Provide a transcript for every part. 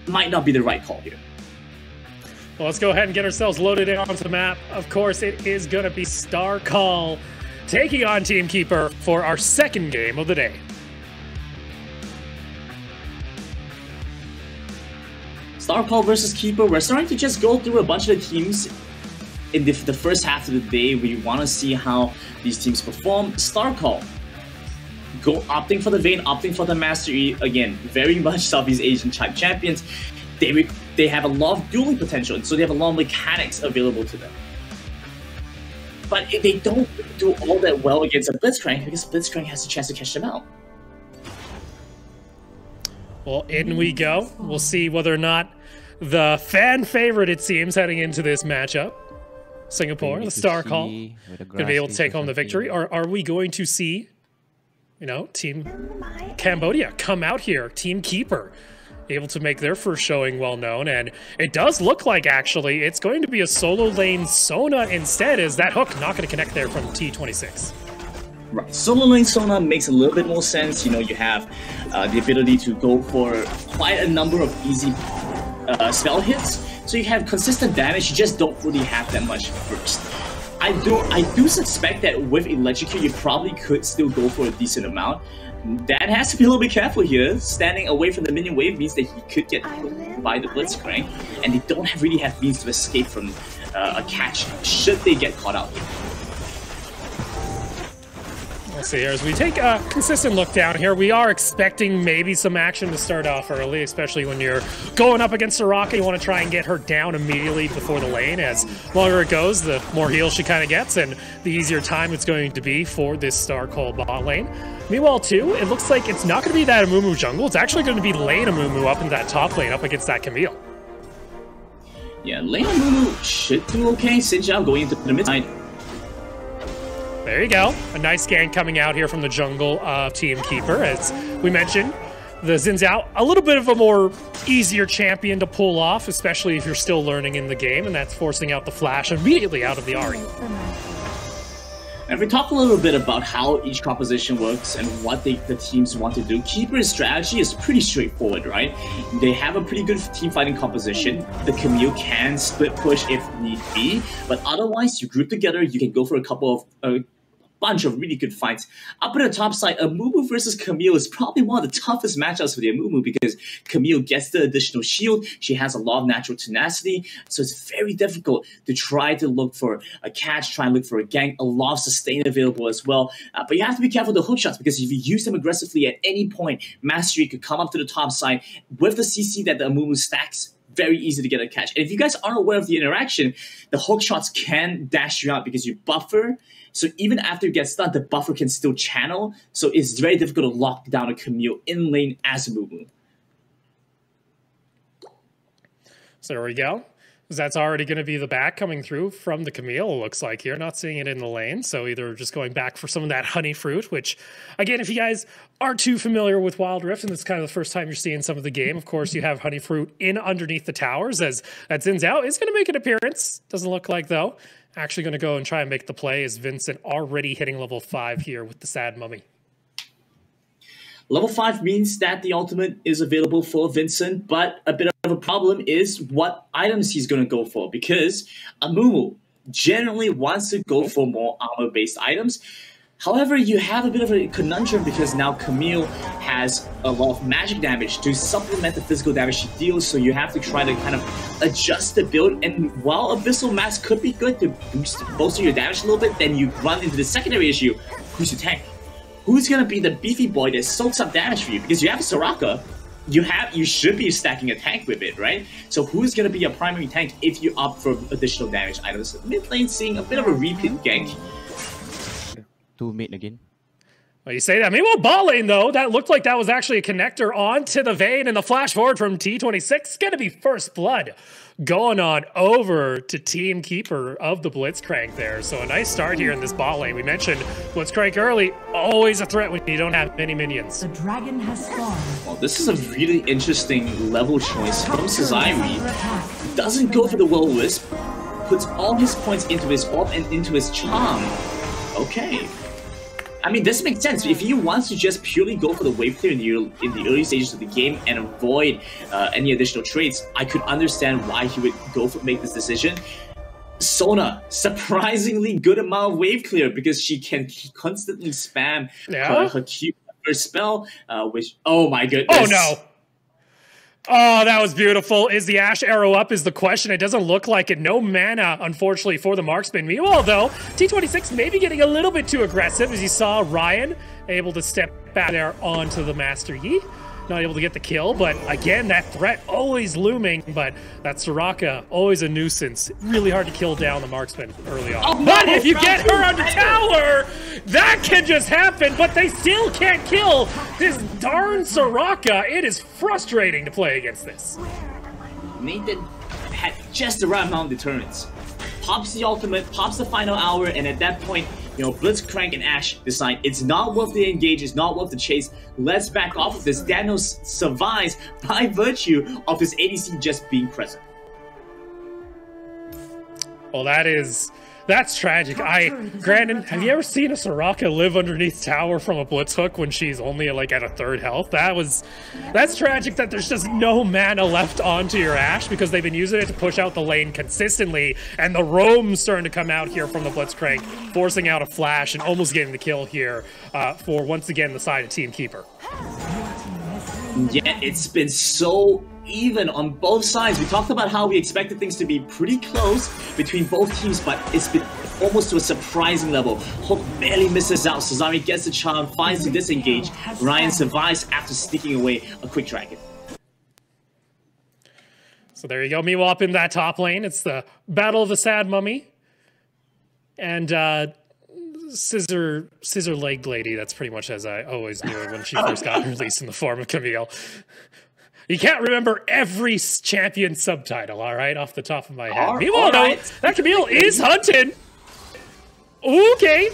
might not be the right call here. Well, let's go ahead and get ourselves loaded in onto the map. Of course, it is going to be STARCALL taking on Team Keeper for our second game of the day. STARCALL versus Keeper. We're starting to just go through a bunch of the teams in the first half of the day. We want to see how these teams perform. STARCALL opting for the Vayne, opting for the Master E. Again, very much Southeast Asian type champions. They have a lot of dueling potential, and so they have a lot of mechanics available to them. But they don't do all that well against a Blitzcrank because Blitzcrank has a chance to catch them out. Well, in we go. We'll see whether or not the fan favorite, it seems, heading into this matchup, Singapore, the STARCALL, going to be able to take home the victory. Or are we going to see, you know, Team Cambodia come out here, Team Keeper, able to make their first showing well known? And it does look like, actually, it's going to be a solo lane Sona instead, as that hook not going to connect there from T26. Right, solo lane Sona makes a little bit more sense. You know, you have the ability to go for quite a number of easy spell hits, so you have consistent damage. You just don't really have that much burst. I do suspect that with Electrocute, you probably could still go for a decent amount. Dad has to be a little bit careful here. Standing away from the minion wave means that he could get hit by the Blitzcrank, and they don't really have means to escape from a catch should they get caught out here. We'll see here as we take a consistent look down here. We are expecting maybe some action to start off early, especially when you're going up against Soraka. You want to try and get her down immediately before the lane. As longer it goes, the more heal she kind of gets, and the easier time it's going to be for this STARCALL bot lane. Meanwhile, too, it looks like it's not going to be that Amumu jungle. It's actually going to be lane Amumu up in that top lane up against that Camille. Yeah, lane Amumu should do okay. Sinjao going into the mid side. There you go. A nice gank coming out here from the jungle of Team Keeper. As we mentioned, the Xin Zhao, a little bit of a more easier champion to pull off, especially if you're still learning in the game, and that's forcing out the flash immediately out of the Ahri. And we talk a little bit about how each composition works and what the teams want to do. Keeper's strategy is pretty straightforward, right? They have a pretty good team fighting composition. The Camille can split push if need be, but otherwise you group together, you can go for a couple of bunch of really good fights. Up at the top side, Amumu versus Camille is probably one of the toughest matchups for the Amumu because Camille gets the additional shield. She has a lot of natural tenacity, so it's very difficult to try to look for a catch, try and look for a gank. A lot of sustain available as well. But you have to be careful with the hook shots because if you use them aggressively at any point, Mastery could come up to the top side with the CC that the Amumu stacks. Very easy to get a catch. And if you guys aren't aware of the interaction, the hook shots can dash you out because you buffer. So even after you get stunned, the buffer can still channel. So it's very difficult to lock down a Camille in lane as a Mumu. So there we go. That's already going to be the back coming through from the Camille, it looks like here. Not seeing it in the lane, so either just going back for some of that honey fruit, which, again, if you guys aren't too familiar with Wild Rift, and it's kind of the first time you're seeing some of the game, of course, you have honey fruit in underneath the towers, as that Xin Zhao is going to make an appearance. Doesn't look like, though. Actually going to go and try and make the play, as Vincent already hitting level 5 here with the Sad Mummy. Level 5 means that the ultimate is available for Vincent, but a bit of a problem is what items he's going to go for, because Amumu generally wants to go for more armor-based items. However, you have a bit of a conundrum because now Camille has a lot of magic damage to supplement the physical damage she deals, so you have to try to kind of adjust the build. And while Abyssal Mask could be good to bolster your damage a little bit, then you run into the secondary issue: who's your tank? Who's gonna be the beefy boy that soaks up damage for you? Because you have a Soraka, you should be stacking a tank with it, right? So who's gonna be your primary tank if you opt for additional damage items? Mid lane seeing a bit of a repeat gank. Two mid again. Well, you say that. Meanwhile, bot lane, though, that looked like that was actually a connector onto the Vayne, and the flash forward from T26 is going to be first blood going on over to Team Keeper of the Blitzcrank there. So a nice start here in this bot lane. We mentioned Blitzcrank early, always a threat when you don't have many minions. The dragon has spawned. Well, this is a really interesting level choice from Sezairi. Doesn't go for the Will-O-Wisp, puts all his points into his orb and into his charm. Okay. I mean, this makes sense. If he wants to just purely go for the wave clear in the early stages of the game and avoid any additional trades, I could understand why he would make this decision. Sona, surprisingly good amount of wave clear because she can constantly spam her Q first spell, which, oh my goodness. Oh no. Oh, that was beautiful. Is the Ashe arrow up is the question. It doesn't look like it. No mana, unfortunately, for the marksman. Meanwhile, though, T26 maybe getting a little bit too aggressive as you saw Ryan able to step back there onto the Master Yi. Not able to get the kill, but again, that threat always looming, but that Soraka, always a nuisance. Really hard to kill down the marksman early on. Oh, but no, if you get her on the tower, that can just happen, but they still can't kill this darn Soraka. It is frustrating to play against this. Nathan had just the right amount of deterrence. Pops the ultimate, pops the final hour, and at that point, you know, Blitzcrank and Ashe decide it's not worth the engage, it's not worth the chase. Let's back off of this. Daniel survives by virtue of his ADC just being present. Well, that's tragic. Brandon, have you ever seen a Soraka live underneath tower from a blitz hook when she's only like at a third health? That's tragic that there's just no mana left onto your Ashe because they've been using it to push out the lane consistently, and the roam's starting to come out here from the Blitzcrank, forcing out a flash and almost getting the kill here for once again the side of Team Keeper. Yeah, it's been so even on both sides. We talked about how we expected things to be pretty close between both teams, but it's been almost to a surprising level. Hook barely misses out. Sezairi gets the charm, finds to disengage. Ryan survives after sneaking away a quick dragon. So there you go. Meanwhile, up in that top lane, it's the Battle of the Sad Mummy. And Scissor Legged Lady, that's pretty much as I always knew when she first got released in the form of Camille. You can't remember every champion subtitle, all right, off the top of my head. Meanwhile, though, that Camille is hunted. Okay,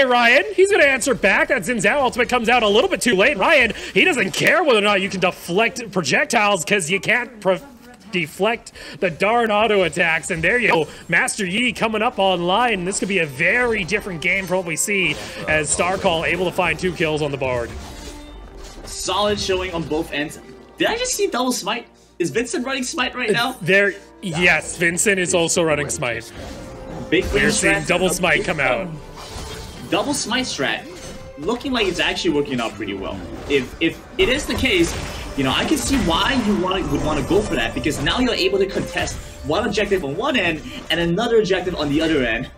Ryan. He's going to answer back. That Xin Zhao ultimate comes out a little bit too late. Ryan, he doesn't care whether or not you can deflect projectiles because you can't deflect the darn auto attacks. And there you go. Master Yi coming up online. This could be a very different game from what we see as STARCALL able to find 2 kills on the board. Solid showing on both ends. Did I just see double smite? Is Vincent running smite right now? Yes, Vincent is also running smite. We're seeing double smite come out. Double smite strat, looking like it's actually working out pretty well. If it is the case, you know, I can see why you would want to go for that, because now you're able to contest one objective on one end and another objective on the other end.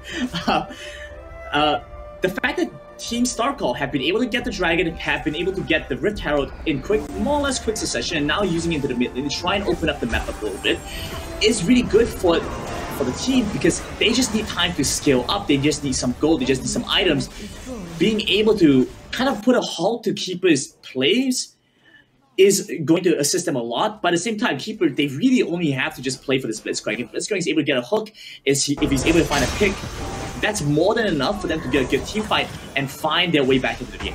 The fact that Team STARCALL have been able to get the dragon, have been able to get the Rift Herald in more or less quick succession, and now using it into the mid lane to try and open up the map a little bit, is really good for the team, because they just need time to scale up. They just need some gold, they just need some items. Being able to kind of put a halt to Keeper's plays is going to assist them a lot, but at the same time, Keeper, they really only have to just play for this Blitzcrank. If Blitzcrank is able to get a hook, if he's able to find a pick, that's more than enough for them to get a good team fight and find their way back into the game.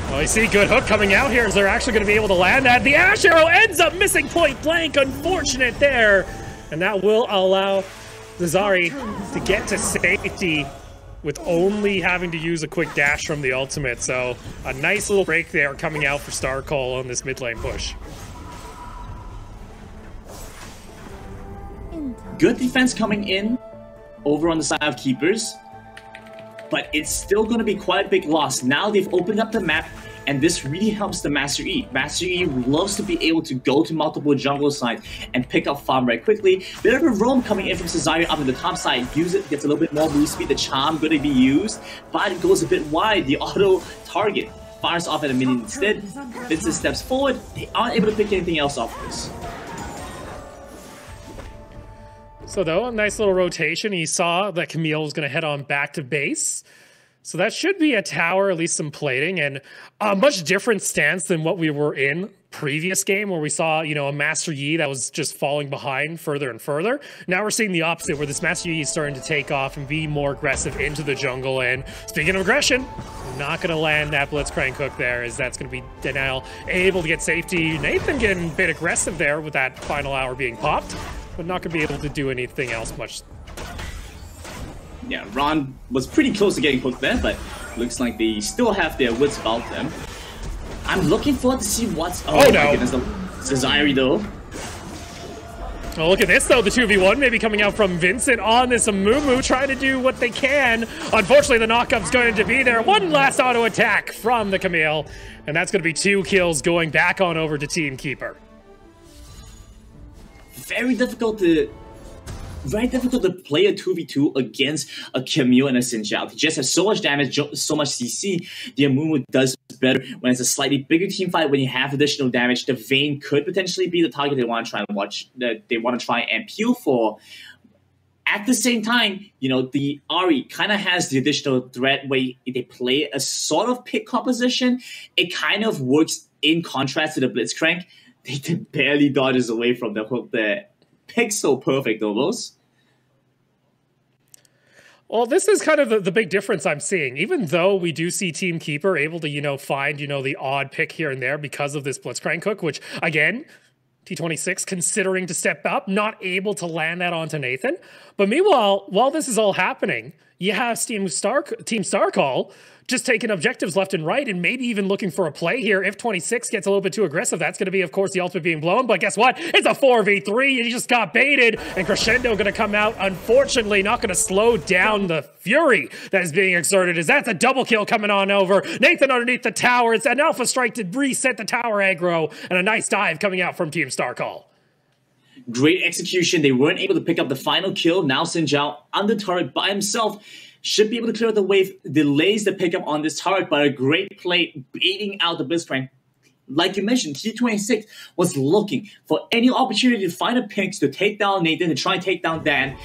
Well, you see good hook coming out here as they're actually going to be able to land that. The Ashe arrow ends up missing point blank. Unfortunate there. And that will allow Sezairi to get to safety with only having to use a quick dash from the ultimate. So a nice little break there coming out for STARCALL on this mid lane push. Good defense coming in over on the side of Keepers, but it's still going to be quite a big loss. Now they've opened up the map, and this really helps the Master Yi. Master Yi loves to be able to go to multiple jungle sides and pick up farm very quickly. Bit of a roam coming in from Sezairi up in the top side. Use it, gets a little bit more move speed. The charm going to be used, but it goes a bit wide. The auto target fires off at a minion instead. Vincent steps forward. They aren't able to pick anything else off this. So though, a nice little rotation. He saw that Camille was going to head on back to base. So that should be a tower, at least some plating, and a much different stance than what we were in previous game where we saw, you know, a Master Yi that was just falling behind further and further. Now we're seeing the opposite, where this Master Yi is starting to take off and be more aggressive into the jungle. And speaking of aggression, not going to land that Blitzcrank hook there, as that's going to be Danial able to get safety. Nathan getting a bit aggressive there with that final hour being popped, but not going to be able to do anything else much. Yeah, Ron was pretty close to getting hooked there, but Looks like they still have their wits about them. I'm looking forward to see what's... Oh no! My goodness, the Sezairi though. Oh, look at this, though. The 2v1 maybe coming out from Vincent on this Amumu, trying to do what they can. Unfortunately, the knockup's going to be there. One last auto attack from the Khmer, and that's going to be 2 kills going back on over to Team Keeper. Very difficult to play a 2v2 against a Khmer and a Sin Jiao. He just has so much damage, so much CC. The Amumu does better when it's a slightly bigger team fight. When you have additional damage, the Vayne could potentially be the target they want to try and watch. They want to try and peel for. At the same time, you know, the Ahri kind of has the additional threat where they play a sort of pick composition. It kind of works in contrast to the Blitzcrank. They barely dodges away from the hook there. Pixel perfect almost. Well, this is kind of the big difference I'm seeing. Even though we do see Team Keeper able to, you know, find, you know, the odd pick here and there because of this Blitzcrank hook, which, again, T26 considering to step up, not able to land that onto Nathan. But meanwhile, while this is all happening, you have Team STARCALL just taking objectives left and right and maybe even looking for a play here. If 26 gets a little bit too aggressive, that's going to be, of course, the ultimate being blown. But guess what? It's a 4v3. He just got baited. And Crescendo going to come out, unfortunately, not going to slow down the fury that is being exerted. As that's a double kill coming on over. Nathan underneath the tower. It's an alpha strike to reset the tower aggro. And a nice dive coming out from Team STARCALL. Great execution. They weren't able to pick up the final kill. Now Sin Jiao on the turret by himself. Should be able to clear the wave, delays the pickup on this turret, but a great play baiting out the Blitzcrank. Like you mentioned, T26 was looking for any opportunity to find a pick to take down Nathan, to try and take down Dan.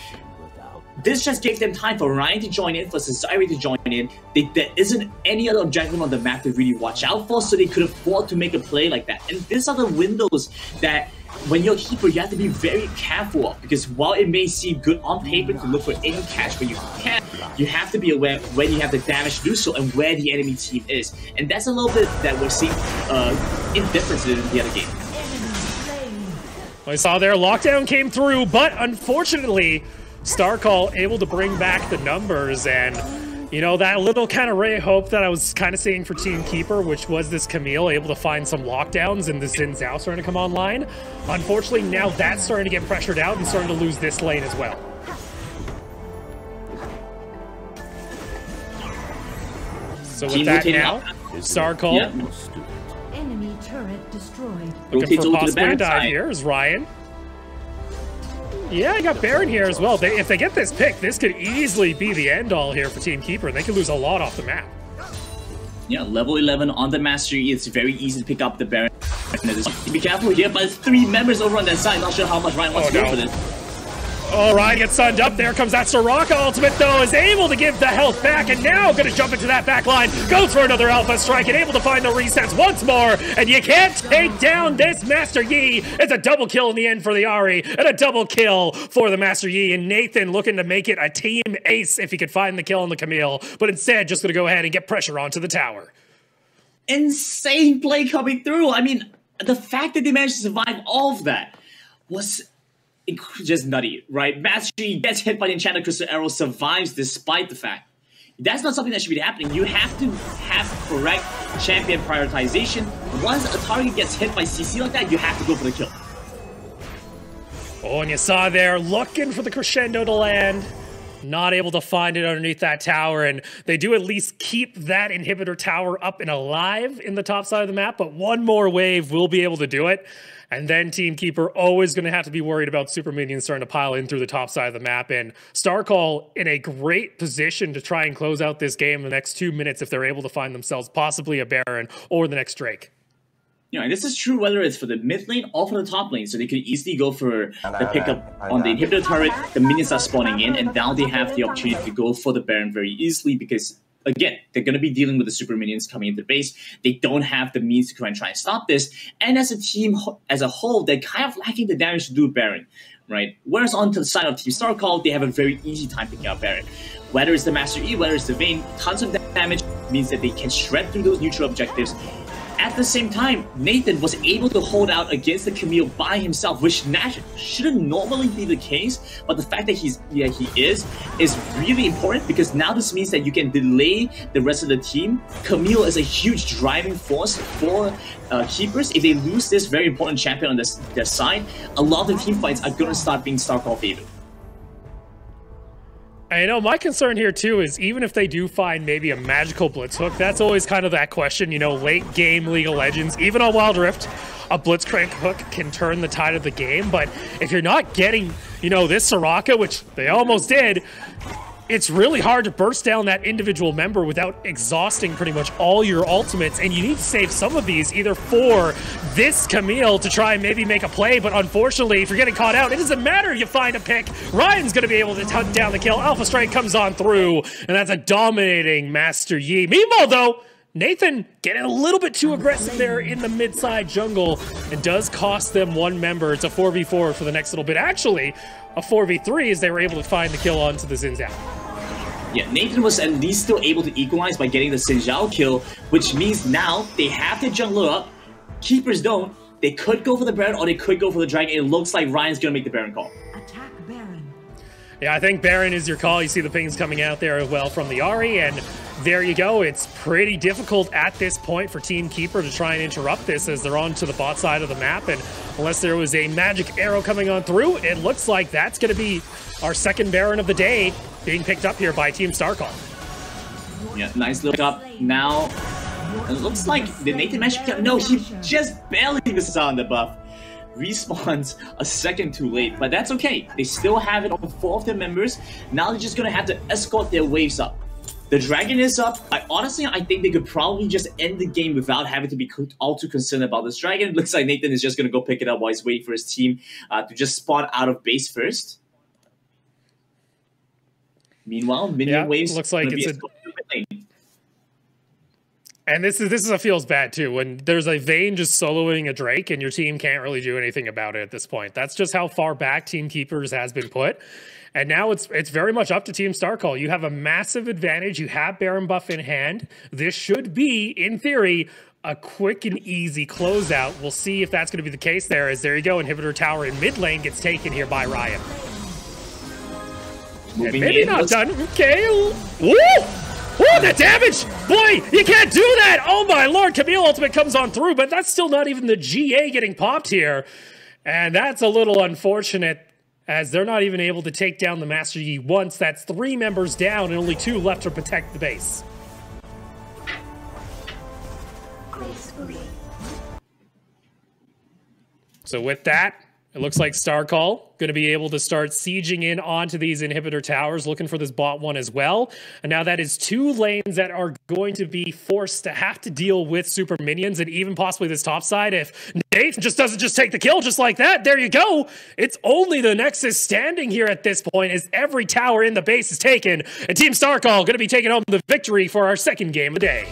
This just gave them time for Ryan to join in, for Sezairi to join in. There isn't any other objective on the map to really watch out for, so they could afford to make a play like that. And these are the windows that, when you're a keeper, you have to be very careful of, because while it may seem good on paper to look for any catch when you can, you have to be aware when you have the damage to do so and where the enemy team is. And that's a little bit that we're seeing indifferences in the other game. I saw there, lockdown came through, but unfortunately, STARCALL able to bring back the numbers, and you know, that little kind of ray of hope that I was kind of seeing for Team Keeper, which was this Camille able to find some lockdowns and the Xin Zhao starting to come online. Unfortunately, now that's starting to get pressured out and starting to lose this lane as well. So with that now, STARCALL Enemy turret destroyed. Looking for possibly a dive here is Ryan. Yeah, I got Baron here as well. If they get this pick, this could easily be the end-all here for Team Keeper, and they could lose a lot off the map. Yeah, level 11 on the Master E, it's very easy to pick up the Baron. Be careful here, but 3 members over on that side. Not sure how much Ryan wants to do for this. Oh, Ryan gets sunned up. There comes that Soraka ultimate, though, is able to give the health back, and now going to jump into that back line. Goes for another alpha strike, and able to find the resets once more, and you can't take down this Master Yi. It's a double kill in the end for the Ahri, and a double kill for the Master Yi, and Nathan looking to make it a team ace if he could find the kill on the Camille, but instead just going to go ahead and get pressure onto the tower. Insane play coming through. I mean, the fact that they managed to survive all of that was just nutty, right? Master Yi gets hit by the Enchanted Crystal Arrow, survives despite the fact. That's not something that should be happening. You have to have correct champion prioritization. Once a target gets hit by CC like that, you have to go for the kill. Oh, and you saw there, looking for the crescendo to land. Not able to find it underneath that tower, and they do at least keep that inhibitor tower up and alive in the top side of the map, but one more wave will be able to do it. And then Team Keeper always going to have to be worried about super minions starting to pile in through the top side of the map. And STARCALL in a great position to try and close out this game in the next 2 minutes if they're able to find themselves possibly a Baron or the next Drake. You know, and this is true whether it's for the mid lane or for the top lane, so they could easily go for the pickup on the inhibitor turret. The minions are spawning in, and now they have the opportunity to go for the Baron very easily because, again, they're going to be dealing with the super minions coming into the base. They don't have the means to try and stop this. And as a team, as a whole, they're kind of lacking the damage to do Baron, right? Whereas on to the side of Team STARCALL, they have a very easy time picking out Baron. Whether it's the Master E, whether it's the Vayne, tons of damage means that they can shred through those neutral objectives. at the same time, Nathan was able to hold out against the Camille by himself, which shouldn't normally be the case. But the fact that he is really important, because now this means that you can delay the rest of the team. Camille is a huge driving force for keepers. If they lose this very important champion on their side, a lot of the team fights are going to start being STARCALL favored. I know my concern here too is even if they do find maybe a magical blitz hook, that's always kind of that question, you know, late game League of Legends, even on Wild Rift, a blitzcrank hook can turn the tide of the game. But if you're not getting, you know, this Soraka, which they almost did, it's really hard to burst down that individual member without exhausting pretty much all your ultimates, and you need to save some of these either for this Camille to try and maybe make a play. But unfortunately, if you're getting caught out, it doesn't matter. You find a pick. Ryan's going to be able to hunt down the kill. Alpha Strike comes on through, and that's a dominating Master Yi. Meanwhile, though, Nathan getting a little bit too aggressive there in the mid-side jungle, and does cost them one member. It's a 4v4 for the next little bit. Actually, a 4v3 as they were able to find the kill onto the Xin Zhao. Yeah, Nathan was at least still able to equalize by getting the Xin Zhao kill, which means now they have their jungler up. Keepers don't. They could go for the Baron or they could go for the Dragon. It looks like Ryan's going to make the Baron call. Attack Baron. Yeah, I think Baron is your call. You see the pings coming out there as well from the Ahri, and there you go. It's pretty difficult at this point for Team Keeper to try and interrupt this as they're on to the bot side of the map, and unless there was a magic arrow coming on through, it looks like that's going to be our second Baron of the day being picked up here by Team STARCALL. Yeah, nice look up. Now, it looks like the Nathan managed to... No, he just barely misses out on the buff. Respawns a second too late, but that's okay. They still have it on 4 of their members. Now they're just going to have to escort their waves up. The Dragon is up. Honestly, I think they could probably just end the game without having to be all too concerned about this Dragon. It looks like Nathan is just going to go pick it up while he's waiting for his team to just spawn out of base first. Meanwhile, minion waves looks like it's and this is a feels bad too when there's a Vayne just soloing a Drake and your team can't really do anything about it at this point. That's just how far back Team Keepers has been put. And now it's very much up to Team STARCALL. You have a massive advantage. You have Baron buff in hand. This should be, in theory, a quick and easy closeout. We'll see if that's going to be the case there, as there you go, Inhibitor Tower in mid lane gets taken here by Ryan. Moving maybe in, not done. Okay. Woo! Oh, the damage! Boy, you can't do that! Oh my lord, Camille ultimate comes on through, but that's still not even the GA getting popped here. And that's a little unfortunate, as they're not even able to take down the Master Yi once. That's 3 members down and only 2 left to protect the base. So with that, it looks like STARCALL going to be able to start sieging in onto these inhibitor towers, looking for this bot one as well. And now that is 2 lanes that are going to be forced to have to deal with super minions, and even possibly this top side. If Nathan just doesn't just take the kill just like that, there you go. It's only the Nexus standing here at this point, as every tower in the base is taken. And Team STARCALL going to be taking home the victory for our second game of the day.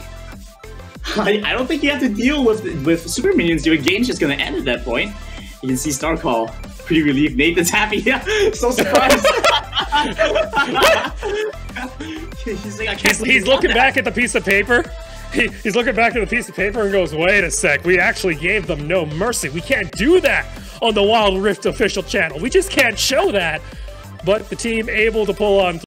I don't think you have to deal with super minions. Your game's just going to end at that point. You can see STARCALL pretty relieved. Nathan's happy. So surprised. He's like, he's looking back at the piece of paper. He's looking back at the piece of paper and goes, wait a sec. We actually gave them no mercy. We can't do that on the Wild Rift official channel. We just can't show that. But the team able to pull on